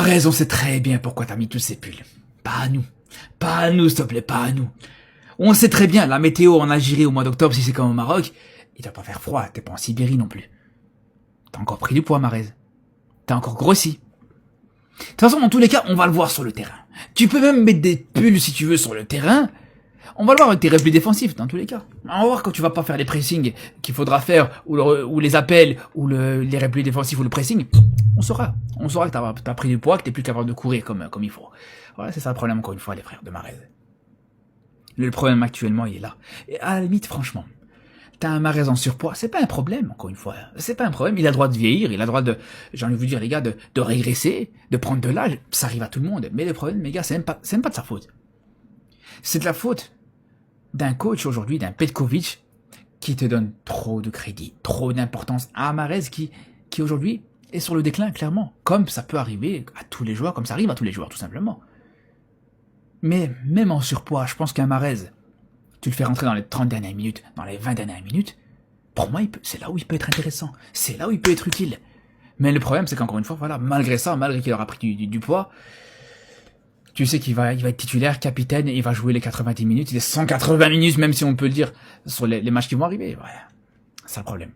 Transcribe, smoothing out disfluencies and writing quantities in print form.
Mahrez, on sait très bien pourquoi t'as mis tous ces pulls. Pas à nous. Pas à nous, s'il te plaît, pas à nous. On sait très bien, la météo en Algérie au mois d'octobre, si c'est comme au Maroc, il doit pas faire froid, t'es pas en Sibérie non plus. T'as encore pris du poids, Mahrez. T'as encore grossi. De toute façon, dans tous les cas, on va le voir sur le terrain. Tu peux même mettre des pulls si tu veux sur le terrain. On va le voir avec tes replis défensifs, dans tous les cas. On va voir quand tu vas pas faire les pressings qu'il faudra faire, ou les appels, ou les replis défensifs, ou le pressing. On saura que t'as pris du poids, que t'es plus capable de courir comme il faut. Voilà, c'est ça le problème, encore une fois, les frères de Mahrez. Le problème actuellement, il est là. Et à la limite, franchement, t'as un Mahrez en surpoids, c'est pas un problème, encore une fois. C'est pas un problème, il a le droit de vieillir, il a le droit de, j'ai envie de vous dire, les gars, de régresser, de prendre de l'âge, ça arrive à tout le monde. Mais le problème, les gars, c'est même pas de sa faute. C'est de la faute d'un coach aujourd'hui, d'un Petkovic, qui te donne trop de crédit, trop d'importance à Mahrez qui aujourd'hui est sur le déclin, clairement. Comme ça peut arriver à tous les joueurs, comme ça arrive à tous les joueurs, tout simplement. Mais même en surpoids, je pense qu'un Mahrez, tu le fais rentrer dans les 30 dernières minutes, dans les 20 dernières minutes, pour moi, c'est là où il peut être intéressant. C'est là où il peut être utile. Mais le problème, c'est qu'encore une fois, voilà, malgré ça, malgré qu'il aura pris du poids, tu sais qu'il va être titulaire, capitaine, et il va jouer les 90 minutes, les 180 minutes, même si on peut le dire, sur les matchs qui vont arriver. Ouais, c'est le problème.